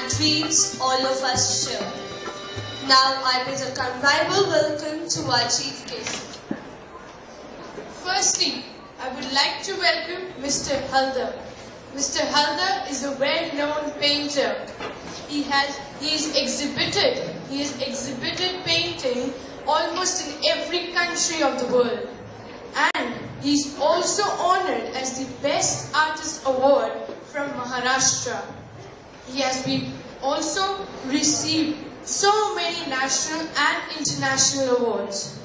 and dreams all of us share. Now I bid a convivial welcome to our chief guest. Firstly, I would like to welcome Mr. Haldar. Mr. Haldar is a well-known painter. He has exhibited painting almost in every country of the world. And he's also honored as the Best Artist Award from Maharashtra. He has been also received so many national and international awards.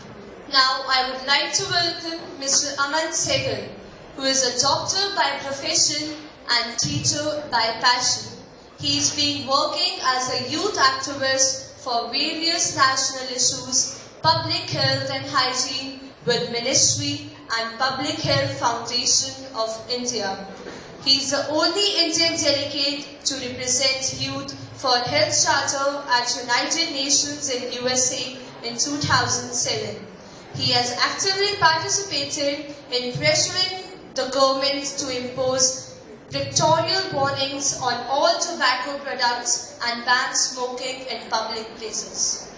Now I would like to welcome Mr. Aman Sehgal, who is a doctor by profession and teacher by passion. He is been working as a youth activist for various national issues, public health and hygiene with Ministry and Public Health Foundation of India. He is the only Indian delegate to represent youth for Health Charter at United Nations in USA in 2007. He has actively participated in pressuring the government to impose pictorial warnings on all tobacco products and ban smoking in public places.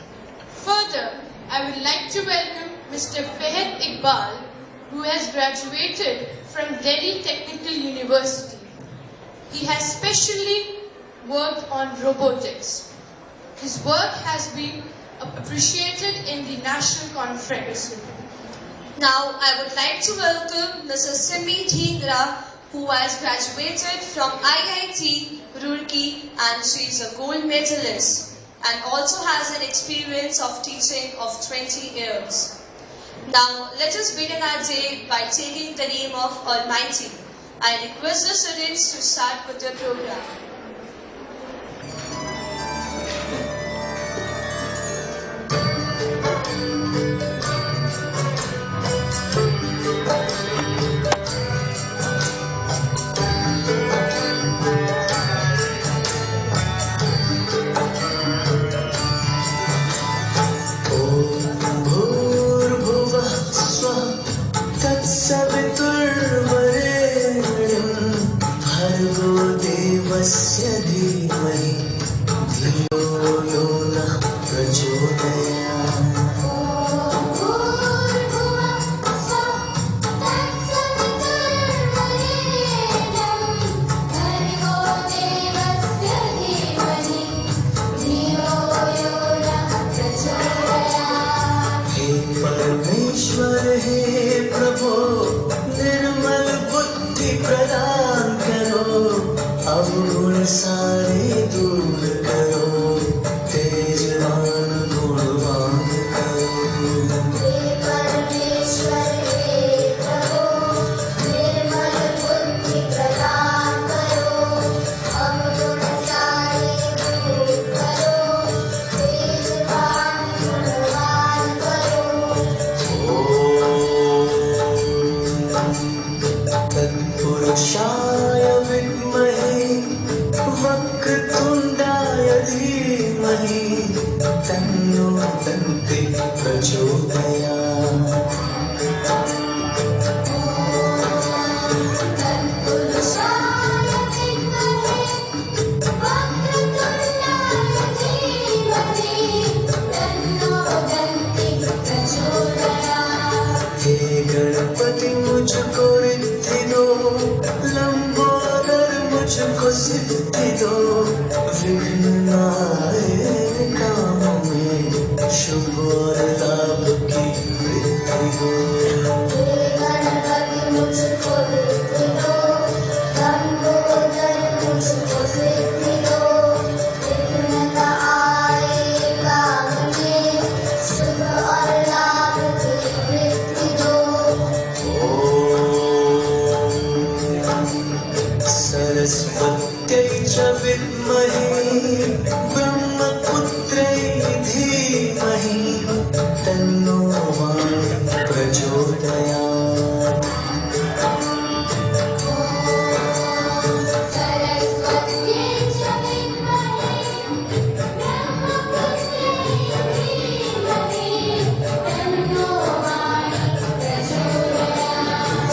Further, I would like to welcome Mr. Fahad Iqbal, who has graduated from Delhi Technical University. He has specially worked on robotics. His work has been appreciated in the national conference. Now I would like to welcome Mrs. Simi Dhingra, who has graduated from IIT Roorkee and she is a gold medalist and also has an experience of teaching of 20 years. Now let us begin our day by taking the name of Almighty. I request the students to start with their program.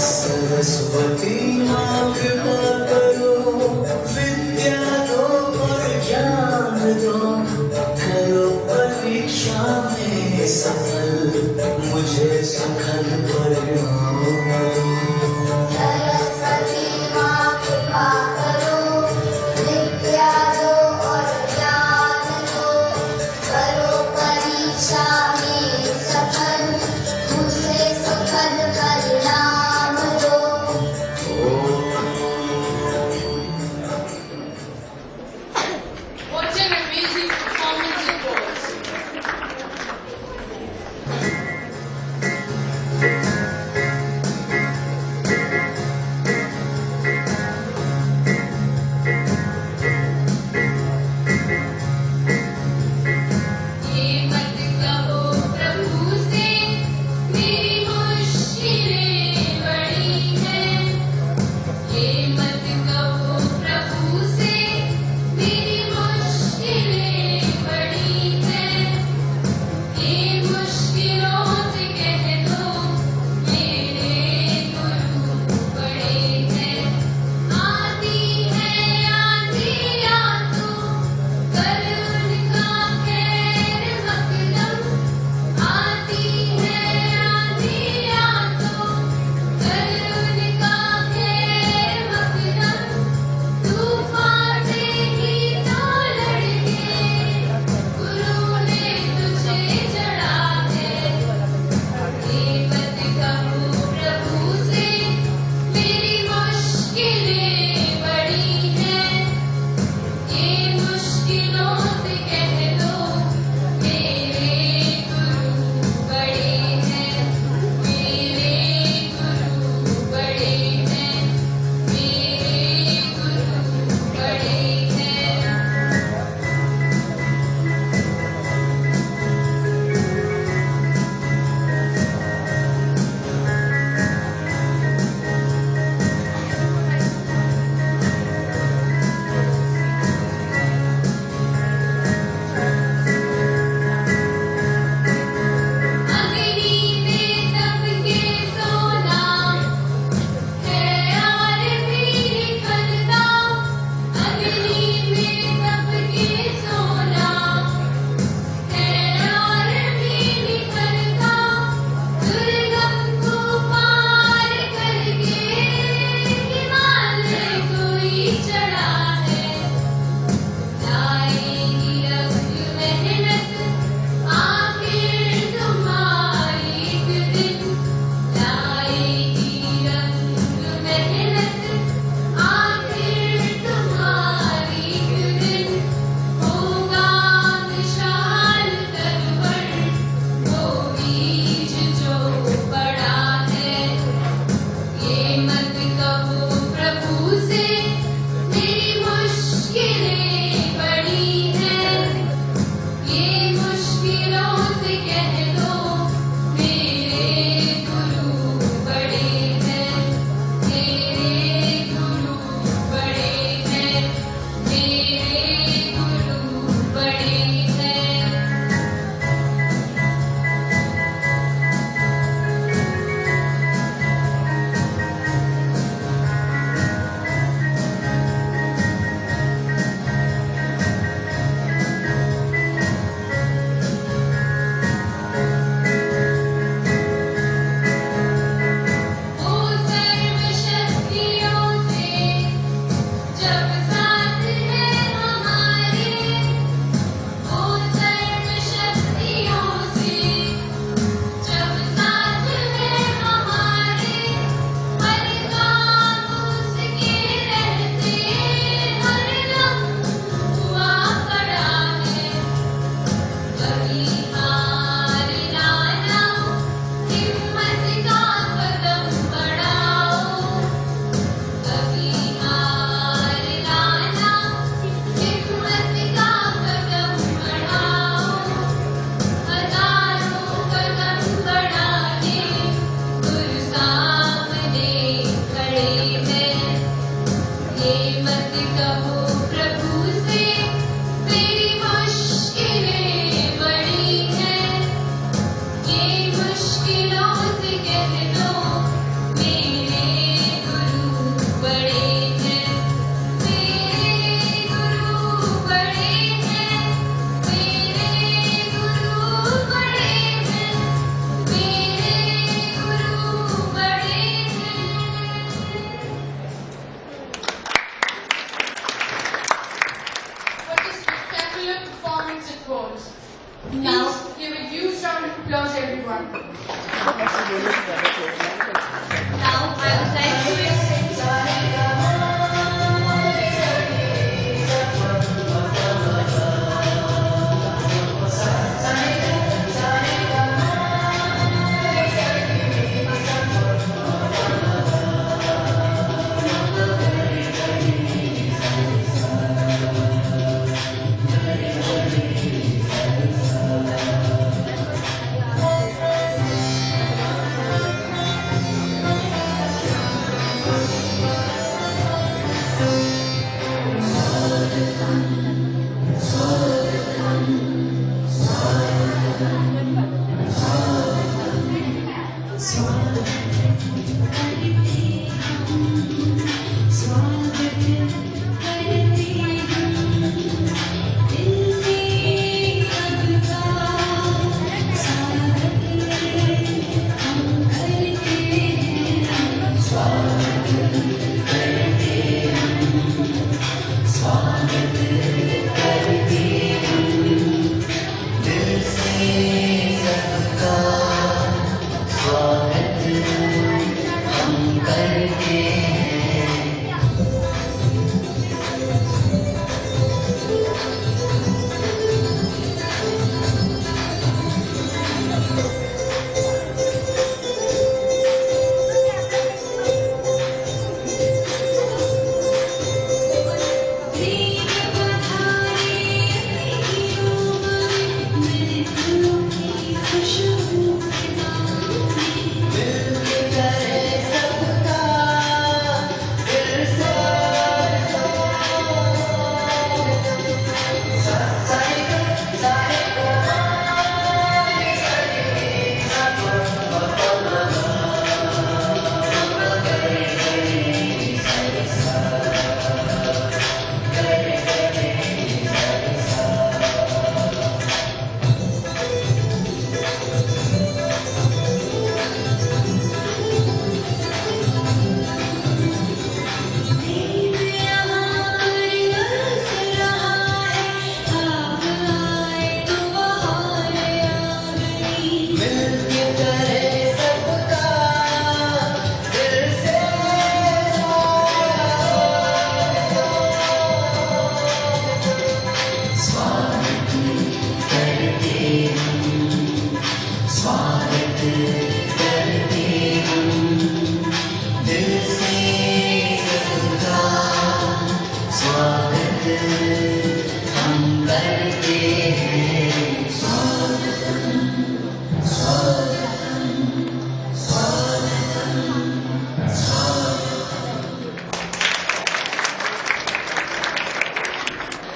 Saraswati माँ कृपा करो, विद्या दो और ज्ञान दो, करो परीक्षा में सफल, मुझे सफल परिणाम दो। सरस्वती माँ कृपा करो, विद्या दो और ज्ञान दो, करो परीक्षा में सफल, मुझे सफल परिणाम दो। What an amazing performance it was. ये मत कहो प्रभु से मेरी मुश्किलें बड़ी हैं, ये मत कहो प्रभु से मेरी मुश्किलें बड़ी हैं, ये मुश्किलों से कह दो मेरे गुरु बड़े हैं। आती है आंधियाँ तो कर उनका खैर मकदम, आती है आंधियाँ तो कर उनका खैर मकदम, तूफान से ही तो लड़के गुरु ने तुझे चढ़ा है। ये मत कहो प्रभु से मेरी मुश्किलें बड़ी हैं, ये मुश्किलों से कह दो मेरे गुरु बड़े हैं, मेरे गुरु बड़े हैं, मेरे गुरु बड़े हैं। wonderful performance it was. Now, Please give a huge round of applause, everyone. now I would like to extend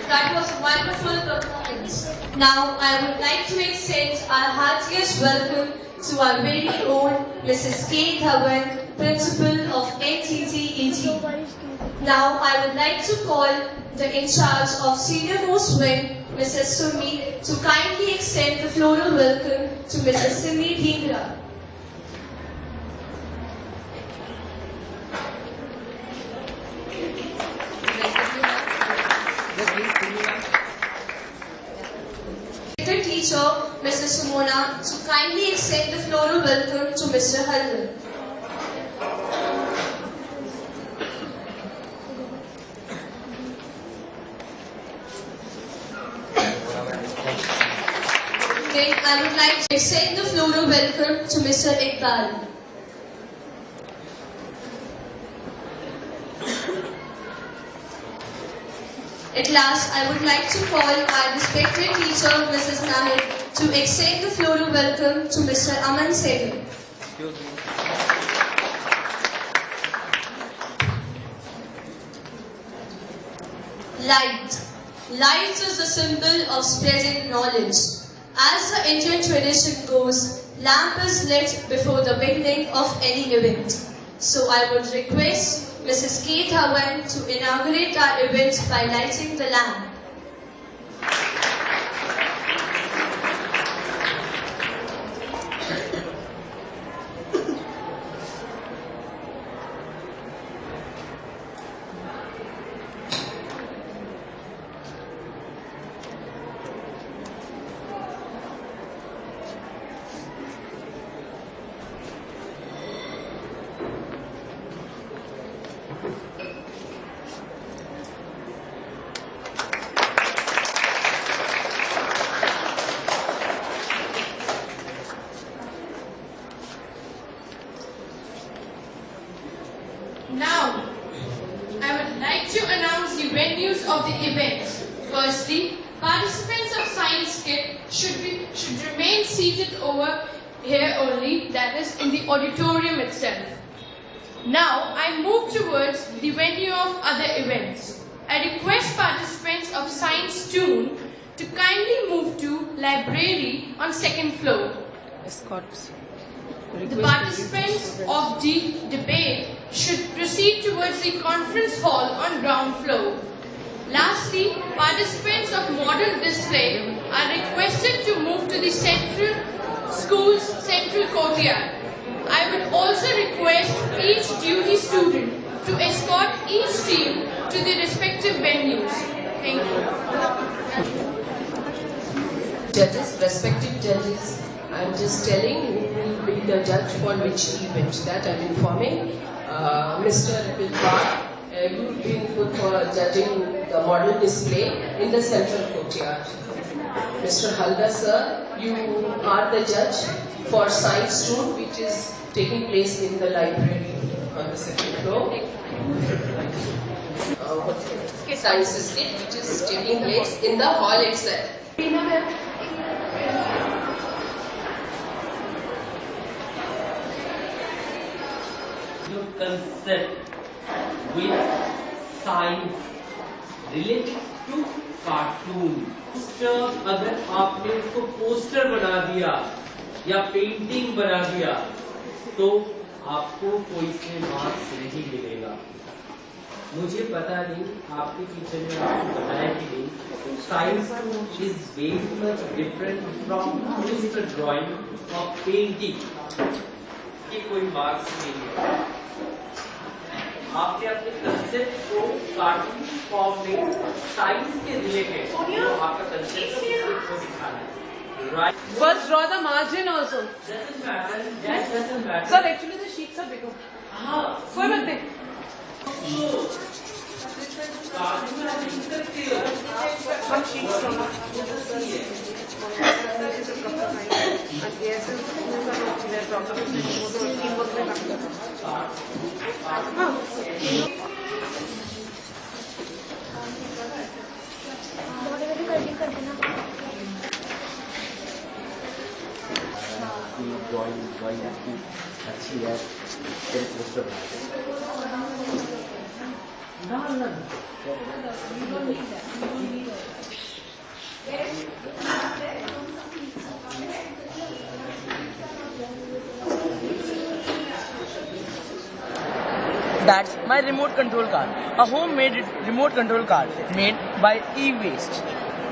That was a wonderful performance. Now I would like to extend our heartiest welcome to our very own Mrs. K. Dhawan, Principal of NTTET. Now I would like to call the in charge of Senior Most Wing, Mrs. Sumi, to kindly extend the floral welcome to Mrs. Simi Dhingra. Teacher, Mrs. Sumona, to kindly extend the floral welcome to Mr. Haldan. Then I would like to extend the floral welcome to Mr. Iqbal. At last, I would like to call our respected teacher, Mrs. Nahid, to extend the floral welcome to Mr. Aman Sehgal. Light. Light is the symbol of spreading knowledge. As the Indian tradition goes, lamp is lit before the beginning of any event. So I would request Mrs. K. Dhawan to inaugurate our event by lighting the lamp. Lastly, participants of science kit should remain seated over here only, that is in the auditorium itself. Now I move towards the venue of other events. I request participants of Science Tune to kindly move to library on second floor. Escorts. The participants of the debate should proceed towards the conference hall on ground floor. Lastly, participants of model display are requested to move to the school's central courtyard. I would also request each duty student to escort each team to the respective venues. Thank you. Judges, respected judges, I'm just telling who will be the judge for which event. That I'm informing. Mr. Iqbal, you've been put for judging the model display in the central courtyard. Mr. Halda sir, you are the judge for Science Tune, which is taking place in the library on the second floor. Sciences Kit, which is taking place in the hall itself. Your concept with science related to cartoon. अगर आपने उसको poster बना दिया या painting बना दिया तो आपको कोई से मार्क्स नहीं मिलेगा। मुझे पता नहीं आपके टीचर ने आपको बताया कि नहीं। Science is very much different from just drawing और पेंटिंग। ये कोई मार्क्स नहीं है। आपने अपने कंसेप्ट को कार्टून फॉर्म में साइंस के रिलेटेड तो आपका कंसेप्ट को दिखाना है। Right. First draw the margin also. Doesn't matter. That doesn't matter. Sir, actually the sheets are bigger. कोई बात नहीं। कार्टून आप लिख सकते हो। हम sheets draw ड्राइंग आपकी अच्छी है फिर poster That's my remote control car. A homemade remote control car made by e-waste.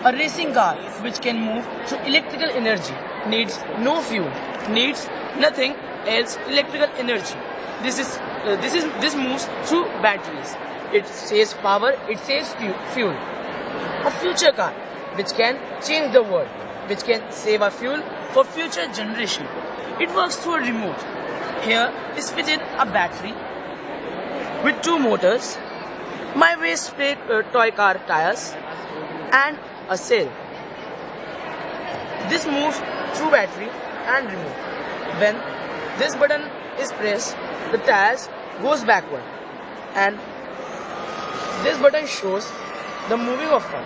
A racing car which can move through electrical energy. Needs no fuel. Needs nothing else electrical energy. This moves through batteries. It saves power. It saves fuel. A future car which can change the world. Which can save our fuel for future generation. It works through a remote. Here is fitted a battery with two motors, my waist plate toy car tires and a cell. This moves through battery and remote. When this button is pressed, the tires goes backward and this button shows the moving of car.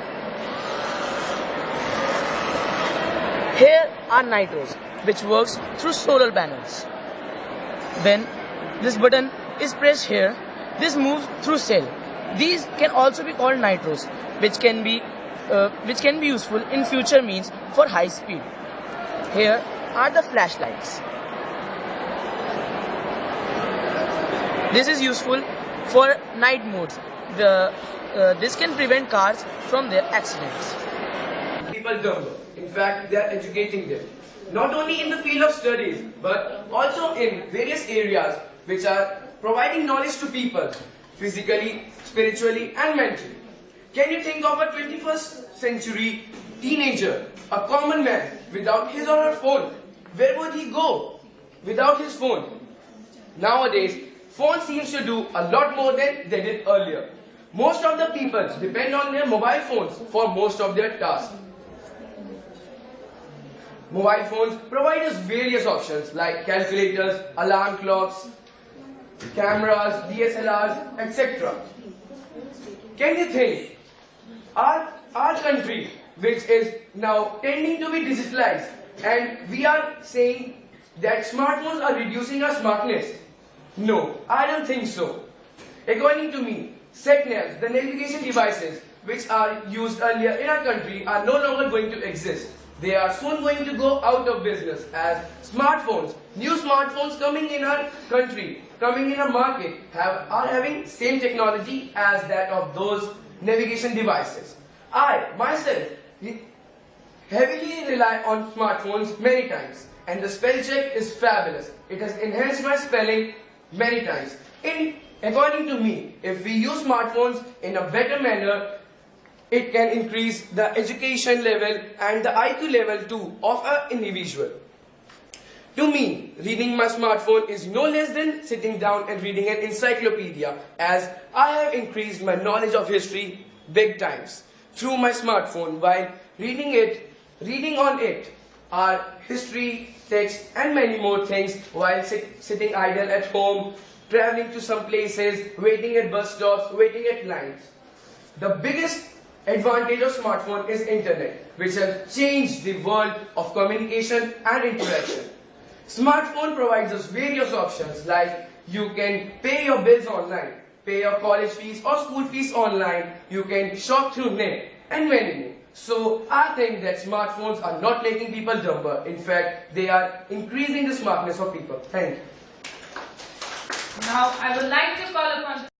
Here are nitros which works through solar panels. When this button is pressed here, this moves through cell. These can also be called nitros, which can be useful in future means for high speed. Here are the flashlights. This is useful for night modes. This can prevent cars from their accidents. People don't know. In fact, they are educating them. Not only in the field of studies, but also in various areas which are providing knowledge to people, physically, spiritually and mentally. Can you think of a 21st century teenager, a common man, without his or her phone? Where would he go without his phone? Nowadays, phone seems to do a lot more than they did earlier. Most of the people depend on their mobile phones for most of their tasks. Mobile phones provide us various options like calculators, alarm clocks, cameras, DSLRs, etc. Can you think, are our country, which is now tending to be digitalized, and we are saying that smartphones are reducing our smartness. No, I don't think so. According to me, SatNavs, the navigation devices which are used earlier in our country, are no longer going to exist. They are soon going to go out of business as smartphones, new smartphones coming in our country, coming in our market, are having same technology as that of those navigation devices. I, myself, heavily rely on smartphones many times, and the spell check is fabulous. It has enhanced my spelling many times. According to me, if we use smartphones in a better manner, it can increase the education level and the IQ level too of an individual. To me, reading my smartphone is no less than sitting down and reading an encyclopedia, as I have increased my knowledge of history big times through my smartphone while reading on it are history, text and many more things while sitting idle at home, traveling to some places, waiting at bus stops, waiting at lines. The biggest advantage of smartphone is internet, which has changed the world of communication and interaction. Smartphone provides us various options like you can pay your bills online, pay your college fees or school fees online, you can shop through net and many more. So I think that smartphones are not making people dumber. In fact, they are increasing the smartness of people. Thank you. Now I would like to call upon